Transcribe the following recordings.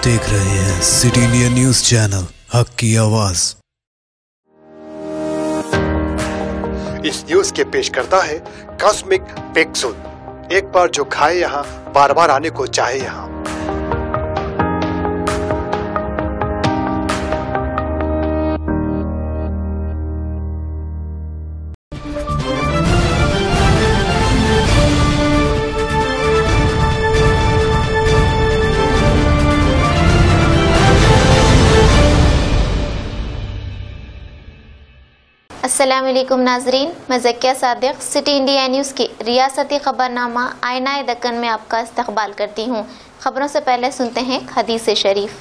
देख रहे हैं सिटी इंडिया न्यूज चैनल, हक की आवाज। इस न्यूज के पेश करता है कॉस्मिक पिक्सल। एक बार जो खाए यहाँ, बार बार आने को चाहे यहाँ। अस्सलाम वालेकुम नाजरीन, मैं Zakia Sadiq city India news की रियासती खबरनामा आईना दक्कन में आपका इस्तकबाल करती हूँ। खबरों से पहले सुनते हैं हदीस शरीफ।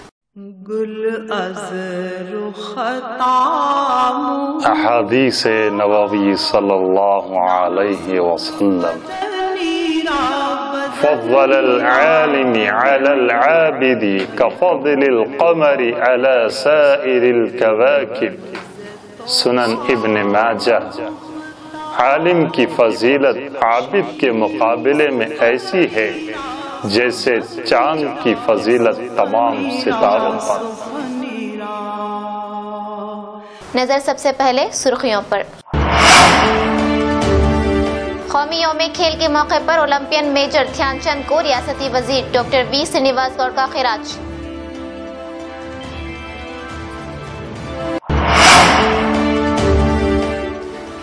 अहादीस नबवी सल्लल्लाहु अलैहि वसल्लम फज़्ज़लल आलिमी अलल आबिदी कफ़ज़लिल क़मरी अला साइरिल कवाकिब। सुनन इब्न माजाह। आलिम की फजीलत आबिद के मुकाबले में ऐसी है जैसे चांद की फजीलत तमाम सितारों पर। नजर सबसे पहले सुर्खियों पर। कौमी यौम खेल के मौके पर ओलंपियन मेजर ध्यानचंद को रियासती वजीर डॉक्टर वी श्रीनिवास गौड़ का खिराज।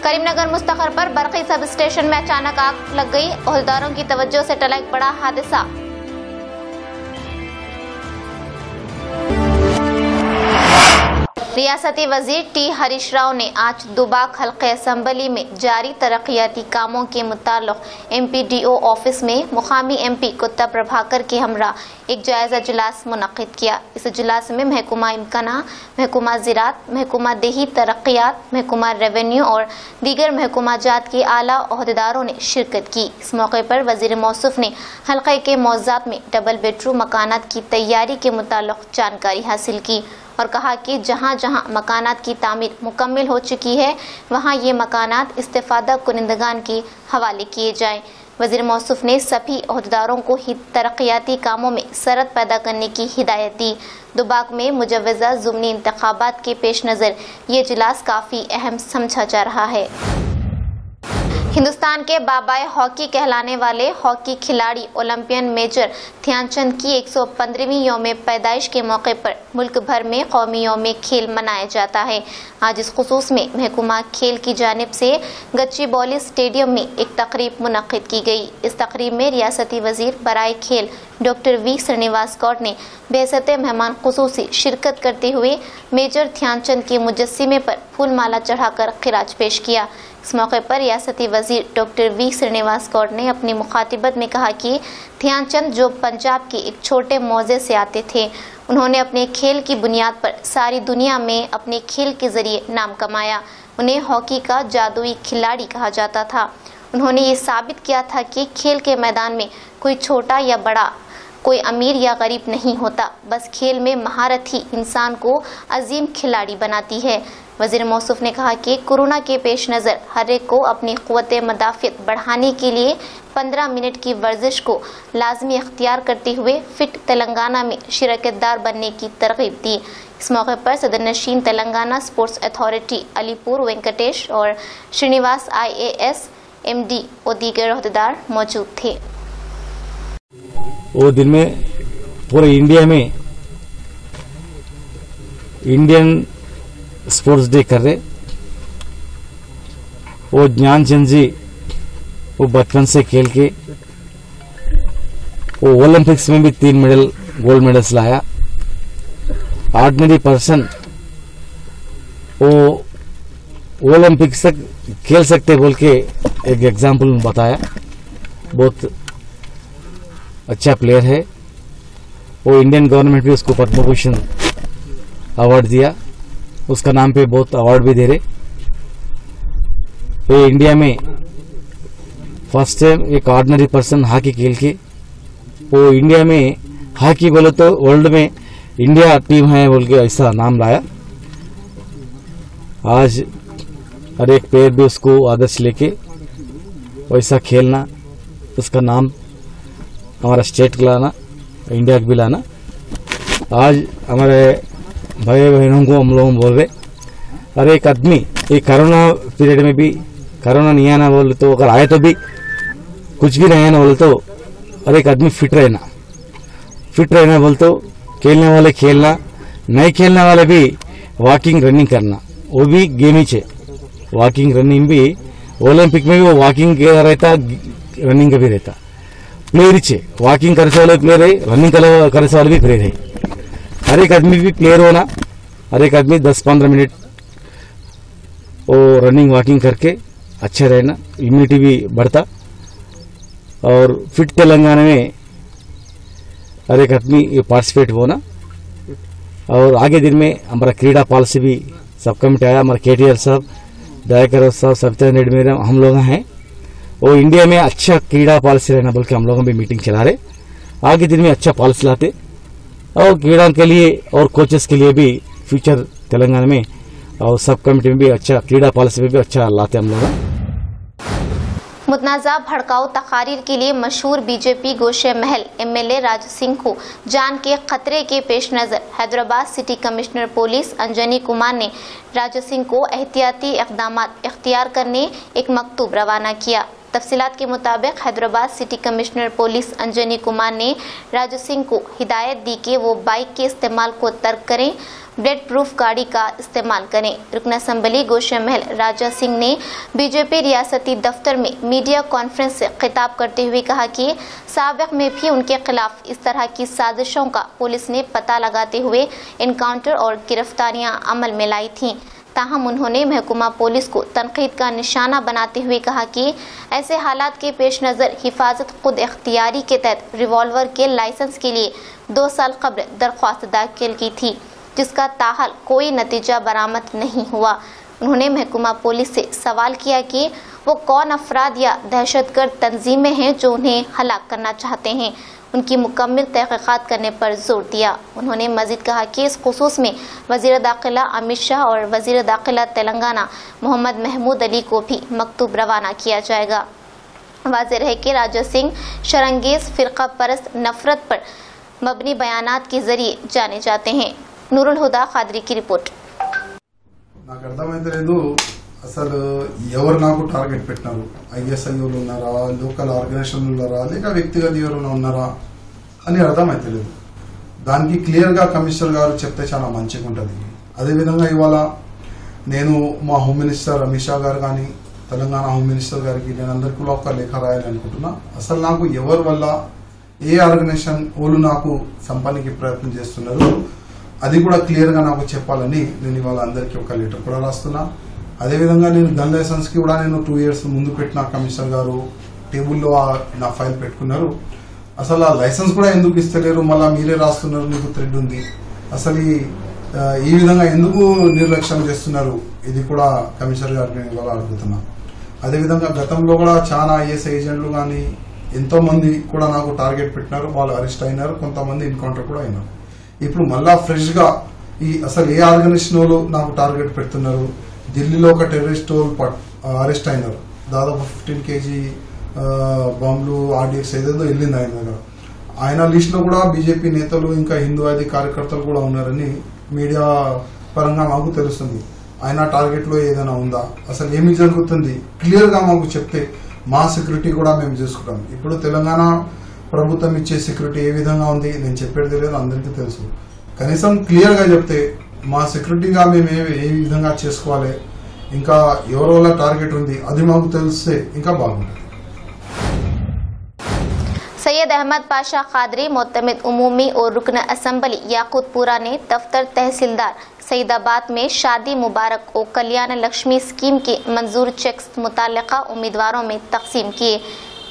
करीमनगर मुस्तखर पर बरकी सब स्टेशन में अचानक आग लग गई। ओहदेदारों की तवज्जो से टला एक बड़ा हादसा। रियासती वजीर टी हरीश राव ने आज दुबाक हल्के असम्बली में जारी तरक्याती कामों के मुताल्लिक एमपीडीओ ऑफिस में मुकामी एमपी कुत्ता प्रभाकर के हमरा एक जायजा इजलास मुनक्किद किया। इस इजलास में महकुमा इम्काना, महकुमा ज़राअत, महकुमा देही तरक्यात, महकुमा रेवेन्यू और दीगर महकुमाजात के आला ओहदेदारों ने शिरकत की। इस मौके पर वजीर मौसूफ ने हल्के के मौज़ात में डबल बेडरूम मकानात की तैयारी के मुताल्लिक जानकारी हासिल की और कहा कि जहां जहां मकानात की तामीर मुकम्मल हो चुकी है वहां ये मकानात इस्तेफादा कुनिंदगान के हवाले किए जाएं। वज़ीर मौसूफ ने सभी ओहदेदारों को तरक्याती कामों में सरत पैदा करने की हिदायत दी। दुबाक में मुजव्वज़ा ज़ुम्नी इंतखाबात के पेश नज़र ये इजलास काफ़ी अहम समझा जा रहा है। हिंदुस्तान के बाबाए हॉकी कहलाने वाले हॉकी खिलाड़ी ओलंपियन मेजर ध्यानचंद की 115वीं यौम पैदाइश के मौके पर मुल्क भर में कौमी यौम खेल मनाया जाता है। आज इस खुसूस में महकुमा खेल की जानिब से गच्चीबौली स्टेडियम में एक तकरीब मुनक्किद की गई। इस तकरीब में रियासती वजीर बराए खेल डॉक्टर वी श्रीनिवास गौड़ ने बेहसत मेहमान खुसूसी शिरकत करते हुए मेजर ध्यानचंद के मुजस्सिमे पर फूल माला चढ़ाकर खिराज पेश किया। इस मौके पर रियासती वजीर डॉक्टर वी श्रीनिवास गौड़ ने अपनी मुखातिबत में कहा कि ध्यानचंद जो पंजाब के एक छोटे मौजे से आते थे, उन्होंने अपने खेल की बुनियाद पर सारी दुनिया में अपने खेल के जरिए नाम कमाया। उन्हें हॉकी का जादुई खिलाड़ी कहा जाता था। उन्होंने ये साबित किया था कि खेल के मैदान में कोई छोटा या बड़ा, कोई अमीर या गरीब नहीं होता, बस खेल में महारत ही इंसान को अजीम खिलाड़ी बनाती है। वज़ीर मौसूफ ने कहा कि कोरोना के पेश नज़र हर एक को अपनी क़ुव्वत मदाफ़ियत बढ़ाने के लिए 15 मिनट की वर्जिश को लाजमी अख्तियार करते हुए फिट तेलंगाना में शिरकतदार बनने की तरगीब दी। इस मौके पर सदर नशीन तेलंगाना स्पोर्ट्स अथॉरिटी अलीपुर वेंकटेश और श्रीनिवास IAS MD और दीगर ओहदेदार मौजूद थे। वो दिन में पूरे इंडिया में इंडियन स्पोर्ट्स डे कर रहे। वो ध्यानचंद जी वो बचपन से खेल के वो ओलंपिक्स में भी 3 मेडल गोल्ड मेडल्स लाया। ऑर्डिनरी पर्सन वो ओलंपिक्स तक खेल सकते बोल के एक एग्जाम्पल बताया। बहुत अच्छा प्लेयर है वो। इंडियन गवर्नमेंट भी उसको पद्म भूषण अवार्ड दिया। उसका नाम पे बहुत अवार्ड भी दे रहे। तो इंडिया में फर्स्ट टाइम एक ऑर्डिनरी पर्सन हॉकी खेल के वो इंडिया में हॉकी बोले तो वर्ल्ड में इंडिया टीम है बोल के ऐसा नाम लाया। आज हर एक प्लेयर भी उसको आदर्श लेके वैसा खेलना, उसका नाम हमारा स्टेट को लाना, इंडिया को भी लाना आज हमारे भाई बहनों को हम लोग बोल रहे, अरे एक आदमी ये कोरोना पीरियड में भी कोरोना नहीं आना बोले तो, अगर आए तो भी कुछ भी नहीं आना बोले तो, अरे एक आदमी फिट रहना बोले तो खेलने वाले खेलना, नहीं खेलने वाले भी वॉकिंग रनिंग करना, वो भी गेम ही छे। वॉकिंग रनिंग भी ओलंपिक में भी वो वॉकिंग का रहता, रनिंग का भी रहता। प्लेयर छे, वॉकिंग करे वाले प्लेयर है, रनिंग करे वाले भी प्लेयर है। हर एक आदमी भी प्लेयर होना, हर एक आदमी 10-15 मिनट वो रनिंग वॉकिंग करके अच्छा रहना, इम्यूनिटी भी बढ़ता और फिट तेलंगाना में हर एक आदमी पार्टिसिपेट होना। और आगे दिन में हमारा क्रीड़ा पॉलिसी भी सब कमिटी आया, हमारा KTR साहब, दयाकर साहब, सविता रेड्डी मैडम, हम लोग हैं, वो इंडिया में अच्छा क्रीड़ा पॉलिसी रहना बोल के हम लोग भी मीटिंग चला रहे। आगे दिन में अच्छा पॉलिसी लाते और क्रीड़ा के लिए और कोचेस के लिए भी फ्यूचर तेलंगाना में और सब कमिटी में भी अच्छा क्रीड़ा पॉलिसी में भी अच्छा लाते हम लोग। मुतनाज़ा भड़काऊ तकारीर के लिए मशहूर बीजेपी गोशे महल MLA राज सिंह को जान के खतरे के पेश नज़र Hyderabad city commissioner police Anjani Kumar ने राज सिंह को एहतियाती इक़दामात इख्तियार करने एक मकतूब रवाना किया। तफसीलात के मुताबिक Hyderabad city commissioner police Anjani Kumar ने राज सिंह को हिदायत दी कि वो बाइक के इस्तेमाल को तर्क करें, ब्लेड प्रूफ गाड़ी का इस्तेमाल करें। रुकन असम्बली गोशे महल राजा सिंह ने बीजेपी रियासती दफ्तर में मीडिया कॉन्फ्रेंस से खिताब करते हुए कहा कि साबिक में भी उनके खिलाफ इस तरह की साजिशों का पुलिस ने पता लगाते हुए इनकाउंटर और गिरफ्तारियां अमल में लाई थीं। ताहम उन्होंने महकमा पुलिस को तनकीद का निशाना बनाते हुए कहा कि ऐसे हालात के पेश नज़र हिफाजत खुद इख्तियारी के तहत रिवॉल्वर के लाइसेंस के लिए 2 साल कब्ल दरख्वास्त दाखिल की थी, जिसका ताहाल कोई नतीजा बरामद नहीं हुआ। उन्होंने महकमा पुलिस से सवाल किया कि वो कौन अफराद या दहशतगर्द तंजीमें हैं जो उन्हें हलाक करना चाहते हैं, उनकी मुकम्मल तहक़ीक़ात करने पर जोर दिया। उन्होंने मज़ीद कहा कि इस खुसूस में वज़ीर दाखिला अमित शाह और वज़ीर दाखिला तेलंगाना मोहम्मद महमूद अली को भी मकतूब रवाना किया जाएगा। वाज़ेह है कि राजा सिंह शरंगेज़ फ़िरक़ा परस्त नफ़रत पर मबनी बयानात के ज़रिए जाने जाते हैं। नूरुल हुदा खादरी की रिपोर्ट। నాకు అర్థమైతే లేదు అసలు ఎవరు నాకు టార్గెట్ పెట్టినారు, ISIలు ఉన్నారా, లోకల్ ఆర్గనైజేషన్లు ఉన్నారా, లేక వ్యక్తిగత ఎవరైనా ఉన్నారా అని అర్థమైతే లేదు. దానికి క్లియర్ గా కమిషనర్ గారు చెప్తే చాలా మంచిగా ఉంటుంది. అదేవిధంగా ఇవాళ నేను మా హోమ్ మినిస్టర్ అమిత్ షా గారు కానీ తెలంగాణ హోమ్ మినిస్టర్ గారికి నేను అందరికీ కూడా ఒక లేఖ రాయాలనుకుంటున్నా. అసలు నాకు ఎవరి వల్ల ఏ ఆర్గనైజేషన్ వాళ్ళు నాకు సంపానికి ప్రయత్నం చేస్తున్నారు అది కూడా క్లియర్ గా నాకు చెప్పాలని నేను ఇవాళ అందరికీ ఒక లెటర్ కూడా రాస్తున్నా. అదేవిధంగా నేను గన్ లైసెన్స్ కి కూడా నేను 2 years ముందు పెట్టిన కమిషనర్ గారు టేబుల్లో నా ఫైల్ పెట్టుకున్నారు. అసలు ఆ లైసెన్స్ కూడా ఎందుకు ఇస్తలేరు, మళ్ళీ మీరే రాస్తున్నారు, మీకు థ్రెడ్ ఉంది, అసలు ఈ విధంగా ఎందుకు నిర్లక్ష్యం చేస్తున్నారు, ఇది కూడా కమిషనర్ గారిని ఇవాళ అడుగుతున్నా. అదేవిధంగా గతంలో కూడా చాలా IS ఏజెంట్లు కానీ ఎంతో మంది కూడా నాకు టార్గెట్ పెట్టినారు, వాళ్ళు అరెస్ట్ అయినారు, కొంతమంది ఎన్కౌంటర్ కూడా అయినారు. ఇప్పుడు మళ్ళా ఫ్రెష్ గా ఈ అసలు ఏ ఆర్గనైజేషన్ వాళ్ళు నాకు టార్గెట్ పెడుతున్నారు. ఢిల్లీలో ఒక టెర్రరిస్ట్ అరెస్ట్ అయినారు, దాదాపు 15 kg బాంబులు RDX ఏదేదో వెళ్ళింది ఆయన దగ్గర. ఆయన లిస్ట్ లో కూడా బీజేపీ నేతలు ఇంకా హిందూవాది కార్యకర్తలు కూడా ఉన్నారని మీడియా పరంగా మాకు తెలుస్తుంది. ఆయన టార్గెట్ లో ఏదైనా ఉందా, అసలు ఏమి జరుగుతుంది క్లియర్ గా మాకు చెప్తే మా సెక్యూరిటీ కూడా మేము చేసుకుంటాం. ఇప్పుడు తెలంగాణ ప్రభుత్వం ఇచ్చే సెక్యూరిటీ ఏ విధంగా ఉంది నేను చెప్పేది లేదు, అందరికీ తెలుసు. కనీసం క్లియర్ గా చెప్తే మా సెక్యూరిటీగా మేము ఏ విధంగా చేసుకోవాలి, ఇంకా ఎవరి వల్ల టార్గెట్ ఉంది అది మాకు తెలిస్తే ఇంకా బాగుంటుంది. सैयद अहमद पाशा खादरी मोतमिद उमूमी और रुकन असम्बली याकूतपुरा ने दफ्तर तहसीलदार सईदाबाद में शादी मुबारक और कल्याण लक्ष्मी स्कीम के मंजूर चेक्स मुताल्लिका उम्मीदवारों में तकसीम किए।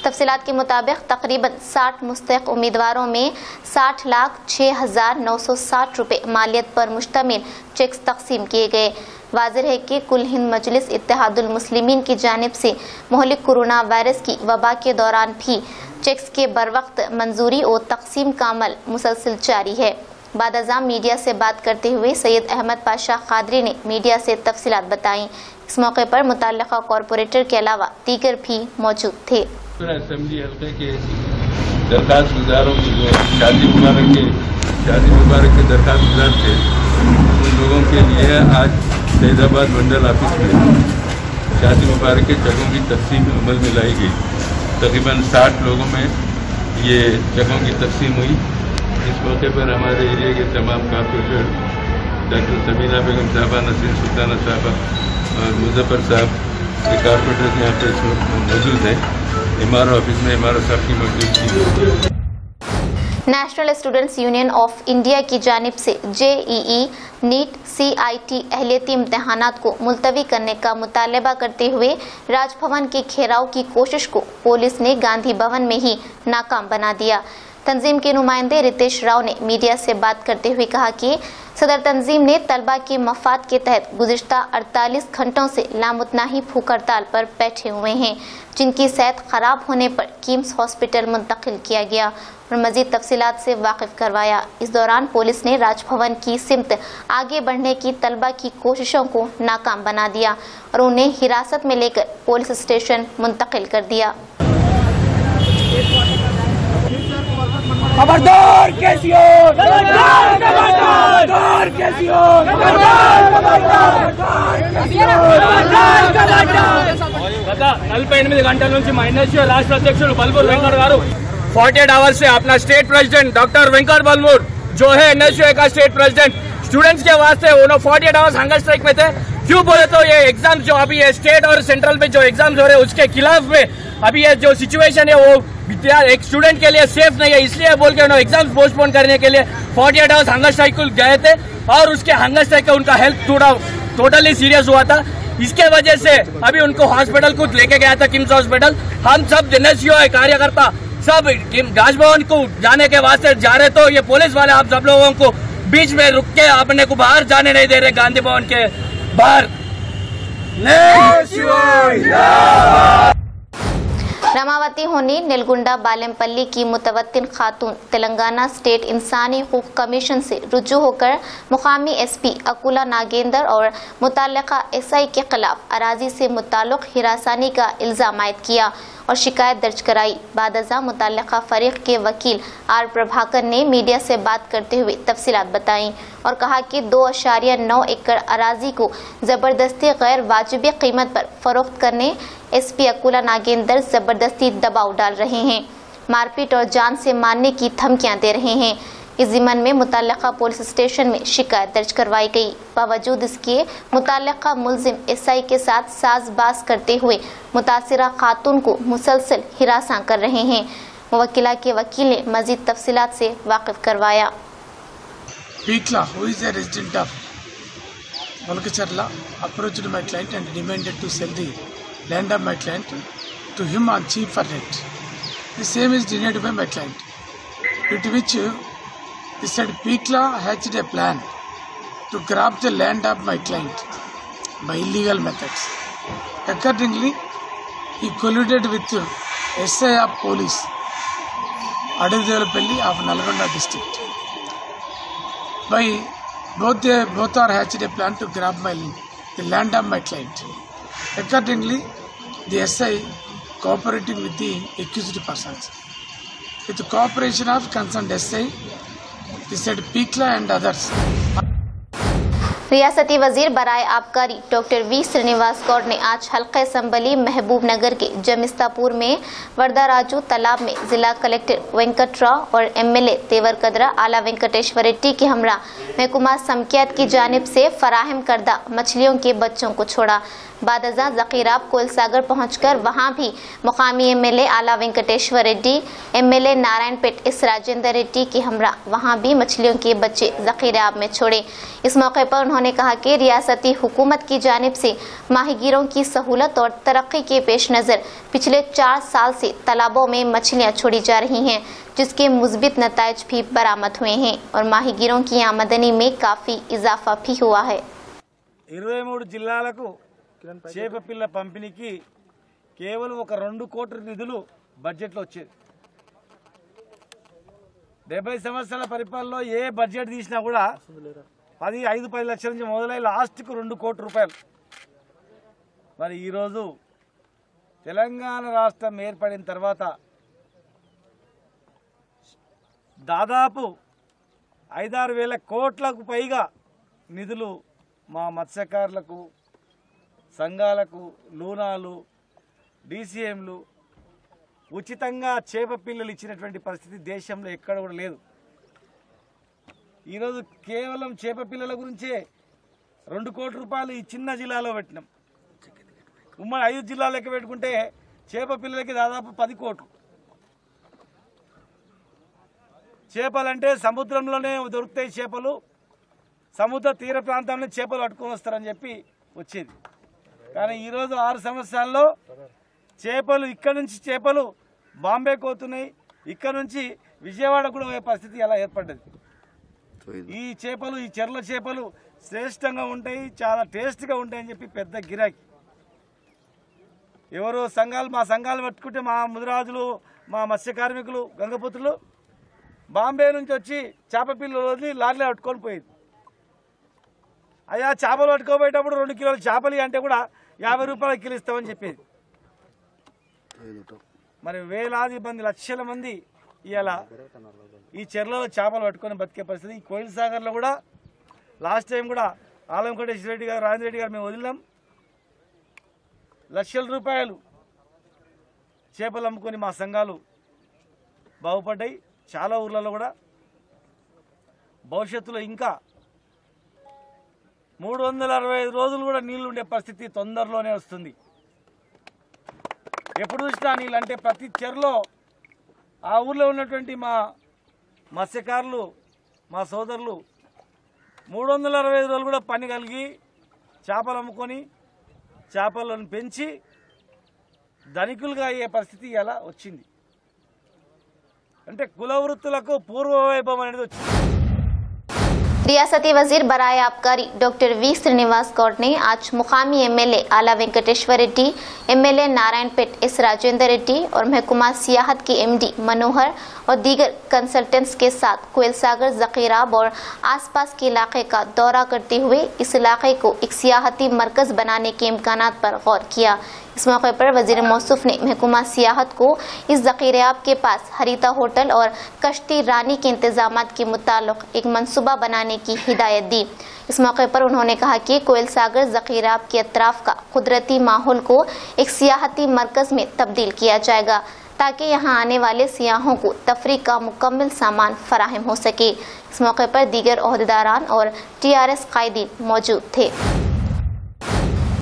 तफसीलात के मुताबिक तकरीबन 60 मुस्तहिक उम्मीदवारों में 60,06,960 रुपये मालियत पर मुश्तमिल चेक्स तकसीम किए गए। वाज़ेह है कि कुल हिंद मजलिस इत्तेहादुल मुस्लिमीन की जानिब से मोहलिक कोरोना वायरस की वबा के दौरान भी चेक्स के बरवक्त मंजूरी और तकसीम का अमल मुसलसल जारी है। बादअज़ां मीडिया से बात करते हुए सैयद अहमद पाशा खादरी ने मीडिया से तफसीलात बताईं। इस मौके पर मुतल्लिका कॉरपोरेटर के अलावा दीगर भी मौजूद थे। असेंबली हल्के के दरखास्त गुजारों की जो शादी मुबारक के दरखास्त गुजार थे उन लोगों के लिए आज फैजाबाद मंडल ऑफिस में शादी मुबारक के चेकों की तकसीम अमल में लाई गई। तकरीबन 60 लोगों में ये चेकों की तकसीम हुई। इस मौके पर हमारे एरिया के तमाम कॉर्पोरेटर डॉक्टर सबीना बेगम साहबा, नसीम सुल्ताना साहबा और मुजफ्फर साहब ये कॉर्पोरेटर यहाँ पे मौजूद हैं। एमआरओ ऑफिस में एमआरओ साहब की मौजूदगी। National students union of India की जानिब से जेईई, नीट, सीआईटी अहलियती इम्तहानात को मुलतवी करने का मुतालबा करते हुए राजभवन के घेराव की कोशिश को पुलिस ने गांधी भवन में ही नाकाम बना दिया। तंजीम के नुमाइंदे रितेश राव ने मीडिया से बात करते हुए कहा कि सदर तंजीम ने तलबा के मफाद के तहत गुज़िश्ता 48 घंटों से लामुतनाही भूख हड़ताल पर बैठे हुए हैं, जिनकी सेहत खराब होने पर किम्स हॉस्पिटल मुंतकिल किया गया और मजीद तफसीलात से वाकिफ करवाया। इस दौरान पुलिस ने राजभवन की सिमत आगे बढ़ने की तलबा की कोशिशों को नाकाम बना दिया और उन्हें हिरासत में लेकर पुलिस स्टेशन मुंतकिल कर दिया। खबरदार कैसियो, खबरदार कैसियो, గత 48 గంటల నుంచి మా ఎన్ఎస్యూ రాష్ట్ర అధ్యక్షులు బల్మూర్ వెంకట్ గారు 48 आवर्स से अपना state president doctor Venkat Balmoor जो है एनएसयू का स्टेट प्रेसिडेंट स्टूडेंट्स के वास्ते वो 48 आवर्स हंगर स्ट्राइक में थे। क्यों बोले तो ये एग्जाम जो अभी ये स्टेट और सेंट्रल में जो एग्जाम्स हो रहे हैं उसके खिलाफ में अभी ये जो सिचुएशन है वो एक स्टूडेंट के लिए सेफ नहीं है, इसलिए बोल के उन्होंने एग्जाम्स पोस्टपोन करने के लिए 48 आवर्स हंगर स्ट्राइक को गए थे और उसके हंगर स्ट्राइक का उनका हेल्थ थोड़ा टोटली सीरियस हुआ था। इसके वजह से अभी उनको हॉस्पिटल को लेके गया था किम्स हॉस्पिटल। हम सब एनएसयू कार्यकर्ता सब राजभवन को जाने के वास्ते जा रहे तो ये पुलिस वाले आप सब लोगों को बीच में रुक के अपने को बाहर जाने नहीं दे रहे गांधी भवन के बाहर। रमावती होनी नीलगुंडा बालेमपल्ली की मुतवत्तिन खातून तेलंगाना स्टेट इंसानी हुकूक कमीशन से रुजू होकर मुकामी एसपी अकुला नागेंद्र और मुताल्लिका एसआई के खिलाफ अराजी से मुताल्लिक हिरासानी का इल्जाम आयद किया और शिकायत दर्ज कराई। बादअज़ा मुताल्लिका फरीक के वकील आर प्रभाकर ने मीडिया से बात करते हुए तफसीलात बताई और कहा कि 2.9 एकड़ अराजी को जबरदस्ती गैर वाजिबी कीमत पर फरोख्त करने एसपी अकुला नागेंद्र जबरदस्ती दबाव डाल रहे हैं, मारपीट और जान से मारने की धमकियां दे रहे हैं। इस ज़िम्मन में मुताल्लिका पुलिस स्टेशन में शिकायत दर्ज करवाई गई। बावजूद इसके मुताल्लिका मुलजिम एसआई के साथ साजबाज करते हुए मुतासिरा खातून को मुसलसल हिरासा कर रहे हैं। मुवक्किला के वकील ने मजीद तफसीलात से वाकिफ करवाया। Peekla, who is a resident of Molkacharla, approached my client and demanded to sell the land of my client to him on cheaper rate. The same is denied by my client, with which he said Peekla hatched a plan to grab the land of my client by illegal methods. Accordingly, he colluded with SI of police, Adivdevalapalli of Nalgonda district. By both are hatched a plan to grab the land of my client. Accordingly, the SI cooperating with the accused persons. With the cooperation of concerned SI, he said Peekla and others. रियासती वजीर बराए आबकारी doctor V Srinivas Gaur ने आज हल्का assembly महबूब नगर के जमिस्तापुर में वरदाराजू तालाब में जिला कलेक्टर वेंकट राव और एमएलए तेवर कदरा आला वेंकटेश्वर रेड्डी के हमरा महकमा समकियात की जानिब से फराहम करदा मछलियों के बच्चों को छोड़ा। बादअज़ा ज़कीराब कोलसागर पहुंचकर वहां भी मुकामी एमएलए आला वेंकटेश्वर रेड्डी, एमएलए नारायणपेट एस राजेंद्र रेड्डी के हमरा वहां भी मछलियों के बच्चे ज़कीराब में छोड़े। इस मौके पर उन्होंने कहा कि रियासती हुकूमत की जानिब से माहीगीरों की सहूलत और तरक्की के पेश नज़र पिछले 4 साल से तालाबों में मछलियाँ छोड़ी जा रही हैं, जिसके मुस्बित नताइज भी बरामद हुए हैं और माहीगीरों की आमदनी में काफ़ी इजाफा भी हुआ है। 23 జిల్లాలకు చేప పిల్ల పంపిణీకి కేవలం ఒక 2 కోట్ల నిధులు బడ్జెట్లో వచ్చేది. 70 సంవత్సరాల పరిపాలనలో ఏ బడ్జెట్ తీసినా కూడా 5-10 లక్షల నుంచి మొదలై లాస్ట్కు 2 కోట్ల రూపాయలు. మరి ఈరోజు తెలంగాణ రాష్ట్రం ఏర్పడిన తర్వాత దాదాపు 5-6 వేల కోట్లకు పైగా నిధులు మా మత్స్యకారులకు, సంఘాలకు, లూనాలు, డీసీఎంలు ఉచితంగా చేప పిల్లలు ఇచ్చినటువంటి పరిస్థితి దేశంలో ఎక్కడ కూడా లేదు. ఈరోజు కేవలం చేప పిల్లల గురించే 2 కోట్ల రూపాయలు ఈ చిన్న జిల్లాలో పెట్టినాం. ఉమ్మడి 5 జిల్లాలు లెక్క పెట్టుకుంటే చేప పిల్లలకి దాదాపు 10 కోట్లు. చేపలంటే సముద్రంలోనే దొరుకుతాయి చేపలు, సముద్ర తీర ప్రాంతంలో చేపలు పట్టుకొని వస్తారని చెప్పి వచ్చేది. కానీ ఈరోజు 6 సంవత్సరాల్లో చేపలు ఇక్కడ నుంచి చేపలు బాంబేకి పోతున్నాయి, ఇక్కడ నుంచి విజయవాడ కూడా పోయే పరిస్థితి ఎలా ఏర్పడ్డది. ఈ చేపలు, ఈ చెర్ల చేపలు శ్రేష్టంగా ఉంటాయి, చాలా టేస్ట్గా ఉంటాయని చెప్పి పెద్ద గిరాకీ. ఎవరో సంఘాలు, మా సంఘాలు పట్టుకుంటే మా ముదిరాజులు, మా మత్స్య కార్మికులు, గంగపుత్రులు బాంబే నుంచి వచ్చి చేప పిల్లలు వదిలి లారీలో పట్టుకొని పోయేది. అయ్యా చేపలు పట్టుకోబోయేటప్పుడు 2 కిలోల చేపలు అంటే కూడా 50 రూపాయలు కిలో ఇస్తామని చెప్పేది. మరి వేలాది మంది, లక్షల మంది ఇవాళ ఈ చెర్లలో చేపలు పట్టుకొని బతికే పరిస్థితి. ఈ కోయిల్ సాగర్లో కూడా లాస్ట్ టైం కూడా ఆలం కోటేశ్వర రెడ్డి గారు, రాజేంద్ర రెడ్డి గారు మేము వదిలినాం. లక్షల రూపాయలు చేపలు అమ్ముకొని మా సంఘాలు బాగుపడ్డాయి. చాలా ఊర్లలో కూడా భవిష్యత్తులో ఇంకా 365 రోజులు కూడా నీళ్లు ఉండే పరిస్థితి తొందరలోనే వస్తుంది. ఎప్పుడు చూసినా నీళ్ళు అంటే ప్రతి చెరులో ఆ ఊర్లో ఉన్నటువంటి మా మత్స్యకారులు, మా సోదరులు 365 రోజులు కూడా పని కలిగి చేపలు అమ్ముకొని చేపలను పెంచి ధనికులుగా అయ్యే పరిస్థితి ఎలా వచ్చింది అంటే కుల వృత్తులకు పూర్వ వైభవం అనేది వచ్చింది. रियासती वजीर बराए आबकारी डॉक्टर वी श्रीनिवास गौड़ ने आज मुकामी एमएलए आला वेंकटेश्वर रेड्डी, एमएलए नारायणपेट एस राजेंद्र रेड्डी और महकुमा सियाहत की एमडी मनोहर और दीगर कंसल्टेंट्स के साथ कोयल सागर, जकीराब और आसपास के इलाके का दौरा करते हुए इस इलाके को एक सियाहती मरकज बनाने के इम्कानात पर गौर किया। इस मौके पर वजीर मौसूफ ने महकुमा सियाहत को इस जकीराब के पास हरीता होटल और कश्ती रानी के इंतजामात के मुताल्लिक एक मंसूबा बनाने की हिदायत दी। इस मौके पर उन्होंने कहा कि कोयल सागर, जकीराब के अतराफ का कुदरती माहौल को एक सियाहती मरकज में तब्दील किया जाएगा ताकि यहाँ आने वाले सियाहों को तफरीह का मुकम्मल सामान फराहम हो सके। इस मौके पर दीगर ओहदेदारान और TRS कायदीन मौजूद थे।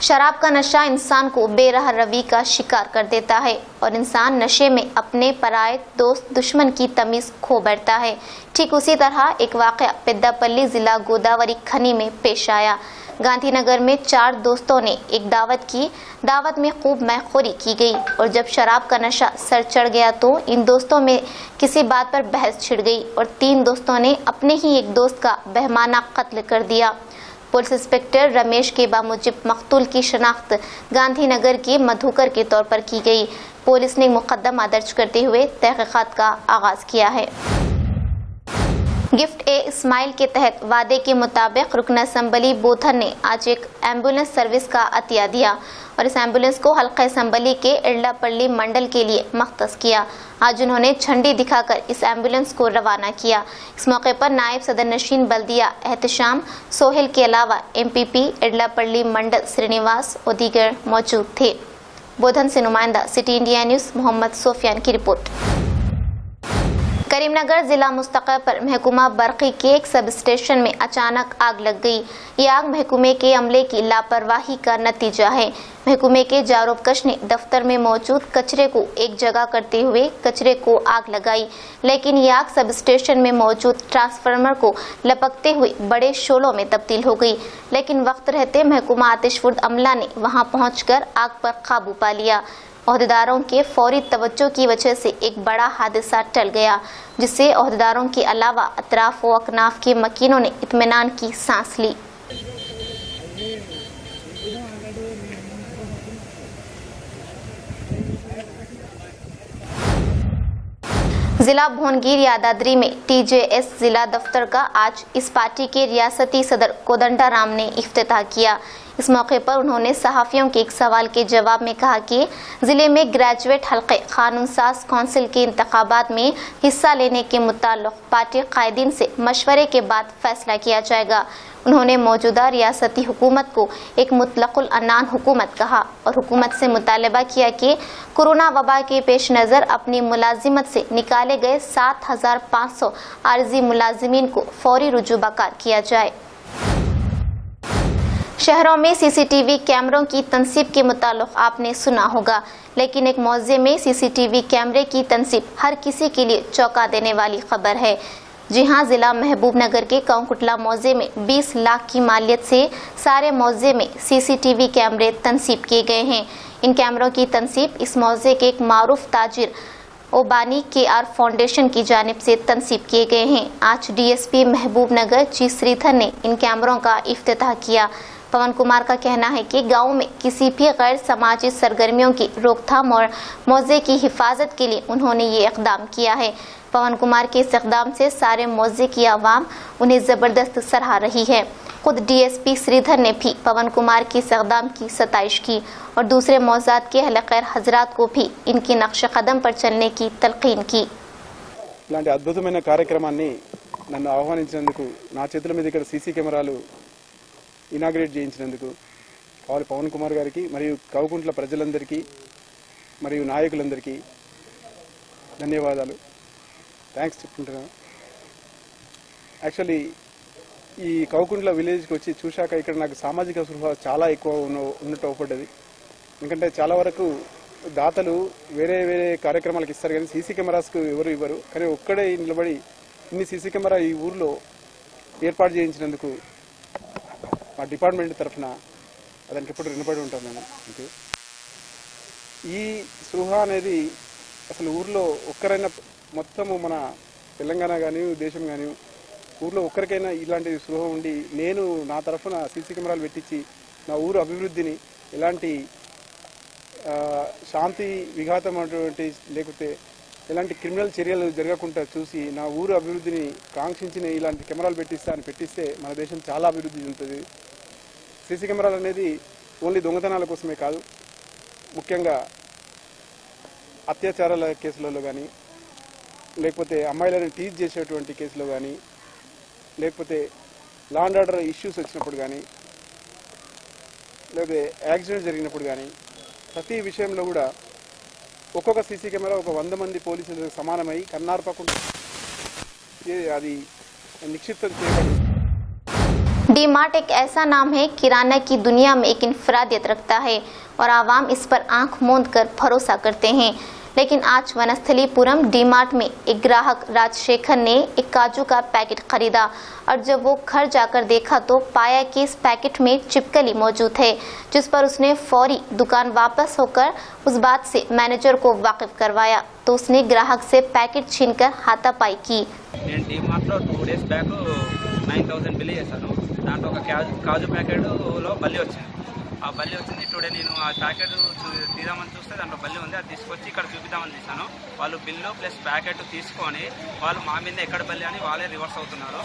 शराब का नशा इंसान को बेराह रवी का शिकार कर देता है और इंसान नशे में अपने पराए दोस्त दुश्मन की तमीज खो बैठता है। ठीक उसी तरह एक वाक़या पेद्दापल्ली जिला गोदावरी खनी में पेश आया। गांधीनगर में 4 दोस्तों ने एक दावत की। दावत में खूब मैखोरी की गई और जब शराब का नशा सर चढ़ गया तो इन दोस्तों में किसी बात पर बहस छिड़ गई और 3 दोस्तों ने अपने ही एक दोस्त का बहमाना कत्ल कर दिया। पुलिस इंस्पेक्टर रमेश के बामुजिब मकतूल की शनाख्त गांधीनगर के मधुकर के तौर पर की गई। पुलिस ने मुकदमा दर्ज करते हुए तहकीकात का आगाज किया है। गिफ्ट ए इस्माइल के तहत वादे के मुताबिक रुकन असम्बली बोथन ने आज एक एम्बुलेंस सर्विस का अतिया दिया और इस एम्बुलेंस को हल्का असम्बली के इरलापल्ली मंडल के लिए मख्तस किया। आज उन्होंने झंडी दिखाकर इस एम्बुलेंस को रवाना किया। इस मौके पर नायब सदर नशीन बल्दिया एहतशाम सोहेल के अलावा MPP इरलापल्ली मंडल श्रीनिवास और दीगर मौजूद थे। बोधन से नुमाइंदा city India news Mohammed Sufiyan की रिपोर्ट। करीमनगर जिला मुस्तक़ा पर महकुमा बरक़ी के एक सब स्टेशन में अचानक आग लग गई। ये आग महकुमे के अमले की लापरवाही का नतीजा है। महकुमे के जारोबकश ने दफ्तर में मौजूद कचरे को एक जगह करते हुए कचरे को आग लगाई, लेकिन ये आग सब स्टेशन में मौजूद ट्रांसफार्मर को लपकते हुए बड़े शोलों में तब्दील हो गई। लेकिन वक्त रहते महकुमा आतिशफुर्द अमला ने वहां पहुंचकर आग पर काबू पा लिया। ओहदेदारों के फौरी तवज्जो की वजह से एक बड़ा हादसा टल गया, जिससे ओहदेदारों के अलावा अतराफ व अकनाफ के मकीनों ने इत्मीनान की सांस ली। जिला भुवनगिर यादाद्री में टीजेएस जिला दफ्तर का आज इस पार्टी के रियासती सदर कोदंडा राम ने इफ्तिताह किया। इस मौके पर उन्होंने सहाफियों के एक सवाल के जवाब में कहा कि जिले में ग्रेजुएट हल्के कानून साज काउंसिल के इंतखाबात में हिस्सा लेने के मुताल्लिक पार्टी कायदीन से मशवरे के बाद फैसला किया जाएगा। उन्होंने मौजूदा रियासती हुकूमत को एक मुतलकुल अनान हुकूमत कहा और हुकूमत से मुतालबा किया कि कोरोना वबा के पेश नज़र अपनी मुलाजिमत से निकाले गए 7,500 आर्जी मुलाजिमीन को फौरी रुजू बकार किया जाए। शहरों में सीसीटीवी कैमरों की तनसीब के मुताल्लिक आपने सुना होगा, लेकिन एक मौजे में सीसीटीवी कैमरे की तनसीब हर किसी के लिए चौंका देने वाली खबर है। जी हां, जिला महबूबनगर के कांकुटला मौजे में 20 लाख की मालियत से सारे मौजे में सीसीटीवी कैमरे तनसीब किए गए हैं। इन कैमरों की तनसीब इस मौजे के एक मारूफ ताजिर ओबानी KR फाउंडेशन की जानिब से तनसीब किए गए हैं। आज DSP महबूबनगर जी श्रीधर ने इन कैमरों का इफ्तिताह किया। पवन कुमार का कहना है कि गांव में किसी भी गैर समाजी सरगर्मियों की रोकथाम और मौजे की हिफाजत के लिए उन्होंने ये इकदाम किया है। पवन कुमार के इस इकदाम से सारे मौजे की आवाम उन्हें जबरदस्त सराह रही है। खुद DSP श्रीधर ने भी पवन कुमार के इस इकदाम की सताइश की और दूसरे मौजात के अहले खैर हजरात को भी इनकी नक्श कदम पर चलने की तलकीन की। इलांటి అద్భుతమైన కార్యక్రమాన్ని నన్ను ఆహ్వానించినందుకు, నా చేతుల మీద ఇక్కడ సీసీ కెమెరాలు ఇనాగ్రేట్ చేయించినందుకు పవన్ కుమార్ గారికి మరియు కౌకుంట్ల ప్రజలందరికీ మరియు నాయకులందరికీ ధన్యవాదాలు, థ్యాంక్స్ చెప్పుకుంటున్నాను. యాక్చువల్లీ ఈ కౌకుంట్ల విలేజ్కి వచ్చి చూశాక ఇక్కడ నాకు సామాజిక స్పృహ చాలా ఎక్కువ ఉన్నట్టు అవపడ్డది. ఎందుకంటే చాలా వరకు దాతలు వేరే వేరే కార్యక్రమాలకు ఇస్తారు కానీ సీసీ కెమెరాస్కు ఎవరు ఇవ్వరు. కానీ ఒక్కడే నిలబడి ఇన్ని సీసీ కెమెరా ఈ ఊర్లో ఏర్పాటు చేయించినందుకు మా డిపార్ట్మెంట్ తరఫున దానికి ఎప్పుడు రుణపడి ఉంటాను నేను. ఈ స్పృహ అనేది అసలు ఊర్లో ఒక్కరైనా, మొత్తము మన తెలంగాణ కానీ దేశం కానీ ఊర్లో ఒక్కరికైనా ఇలాంటి స్పృహ ఉండి నేను నా తరఫున సీసీ కెమెరాలు పెట్టించి నా ఊరు అభివృద్ధిని ఎలాంటి శాంతి విఘాతం అటువంటి లేకపోతే ఎలాంటి క్రిమినల్ చర్యలు జరగకుండా చూసి నా ఊరు అభివృద్ధిని కాంక్షించిన ఇలాంటి కెమెరాలు పెట్టిస్తే మన దేశం చాలా అభివృద్ధి చెందుతుంది. సీసీ కెమెరాలు అనేది ఓన్లీ దొంగతనాల కోసమే కాదు, ముఖ్యంగా అత్యాచారాల కేసులలో కానీ, లేకపోతే అమ్మాయిలను టీజ్ చేసేటువంటి కేసులో కానీ, లేకపోతే లా అండ్ ఆర్డర్ ఇష్యూస్ వచ్చినప్పుడు కానీ, లేకపోతే యాక్సిడెంట్ జరిగినప్పుడు కానీ ప్రతి విషయంలో కూడా ఒక్కొక్క సీసీ కెమెరా ఒక 100 మంది పోలీసులకు సమానమై కన్నార్పకుండా అది నిక్షిప్తం చేయబడింది. डीमार्ट एक ऐसा नाम है किराना की दुनिया में एक इंफरादियत रखता है और आवाम इस पर आंख मूंद कर भरोसा करते हैं। लेकिन आज वनस्थलीपुरम डीमार्ट में एक ग्राहक राजशेखर ने एक काजू का पैकेट खरीदा और जब वो घर जाकर देखा तो पाया कि इस पैकेट में चिपकली मौजूद है, जिस पर उसने फौरी दुकान वापस होकर उस बात से मैनेजर को वाकिफ करवाया तो उसने ग्राहक से पैकेट छीनकर हाथापाई की। నేను డీమార్ట్లో 2 డేస్ బ్యాక్ 9,000 బిల్ చేశాను. దాంట్లో ఒక కాజు ప్యాకెట్లో బల్లి వచ్చింది. ఆ బల్లి వచ్చింది. టుడే నేను ఆ ప్యాకెట్ తీద్దామని చూస్తే దాంట్లో బల్లి ఉంది. అది తీసుకొచ్చి ఇక్కడ చూపిద్దామని తీసాను. వాళ్ళు బిల్లు ప్లస్ ప్యాకెట్ తీసుకొని వాళ్ళు మా మీద ఎక్కడ బల్లి అని వాళ్ళే రివర్స్ అవుతున్నారు.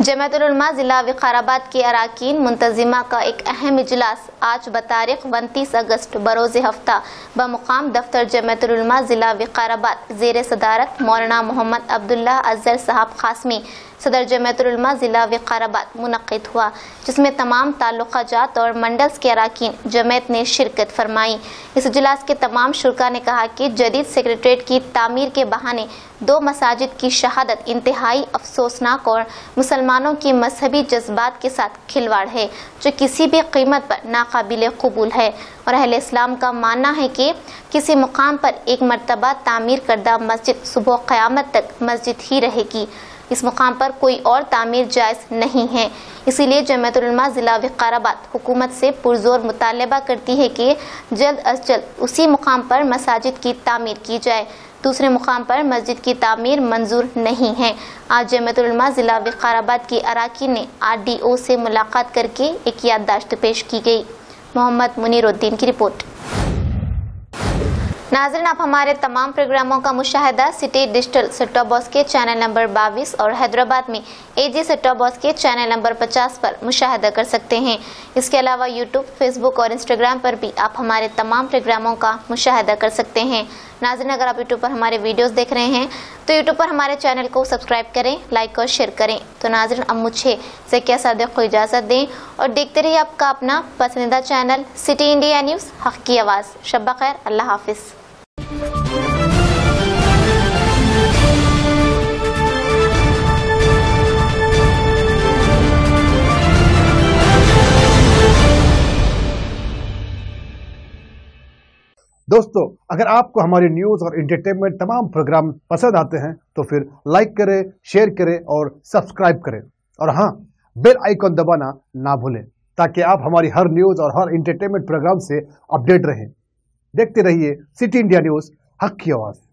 जमात उल उलमा जिला विकाराबाद के अरकान मुंतजिमा का एक अहम इजलास आज बतारीख 29 अगस्त बरोज़ हफ्ता बमुकाम दफ्तर जमात उल उलमा जिला विकाराबाद ज़ेर सदारत मौलाना मोहम्मद अब्दुल्ला अज़हर साहब खासमी सदर जमात उल उलमा जिला विकाराबाद मुनक़िद हुआ, जिसमें तमाम ताल्लुक़ात और मंडल्स के अरकान जमात ने शिरकत फरमाई। इस इजलास के तमाम शुरका ने कहा कि जदीद सेक्रेटरीट की तामीर के बहाने 2 मसाजिद की शहादत इंतहाई अफसोसनाक और मुसलमानों के मजहबी जज्बात के साथ खिलवाड़ है, जो किसी भी कीमत पर नाकाबिल कबूल है। और अहले इस्लाम का मानना है कि किसी मुकाम पर एक मरतबा तामीर करदा मस्जिद सुबह क़यामत तक मस्जिद ही रहेगी। इस मुकाम पर कोई और तामीर जायज़ नहीं है। इसीलिए जमात उल उलमा ज़िला विकाराबाद हुकूमत से पुरजोर मुतालबा करती है कि जल्द अज जल्द उसी मुकाम पर मसाजिद की तामीर की जाए। दूसरे मुकाम पर मस्जिद की तामीर मंजूर नहीं है। आज जमात उल उलमा ज़िला विकाराबाद की अरकान ने RDO से मुलाकात करके एक याददाश्त पेश की गई। मोहम्मद मुनीरुद्दीन की रिपोर्ट। नाज़रीन, आप हमारे तमाम प्रोग्रामों का मुशाहिदा city digital set top box के चैनल नंबर 22 और हैदराबाद में एजी सेट टॉप बॉक्स के चैनल नंबर 50 पर मुशाहिदा कर सकते हैं। इसके अलावा यूट्यूब, फेसबुक और इंस्टाग्राम पर भी आप हमारे तमाम प्रोग्रामों का मुशाहिदा कर सकते हैं। नाज़रीन, अगर आप यूट्यूब पर हमारे वीडियोस देख रहे हैं तो यूट्यूब पर हमारे चैनल को सब्सक्राइब करें, लाइक और शेयर करें। तो नाज़रीन, अब मुझे ज़किया सादिक को इजाज़त दें और देखते रहिए आपका अपना पसंदीदा चैनल सिटी इंडिया न्यूज़, हक़ की आवाज़। शब खैर, अल्लाह हाफिज़। दोस्तों, अगर आपको हमारी न्यूज़ और एंटरटेनमेंट तमाम प्रोग्राम पसंद आते हैं तो फिर लाइक करें, शेयर करें और सब्सक्राइब करें। और हाँ, बेल आइकॉन दबाना ना भूलें ताकि आप हमारी हर न्यूज़ और हर एंटरटेनमेंट प्रोग्राम से अपडेट रहें। देखते रहिए सिटी इंडिया न्यूज़, हक़ की आवाज़।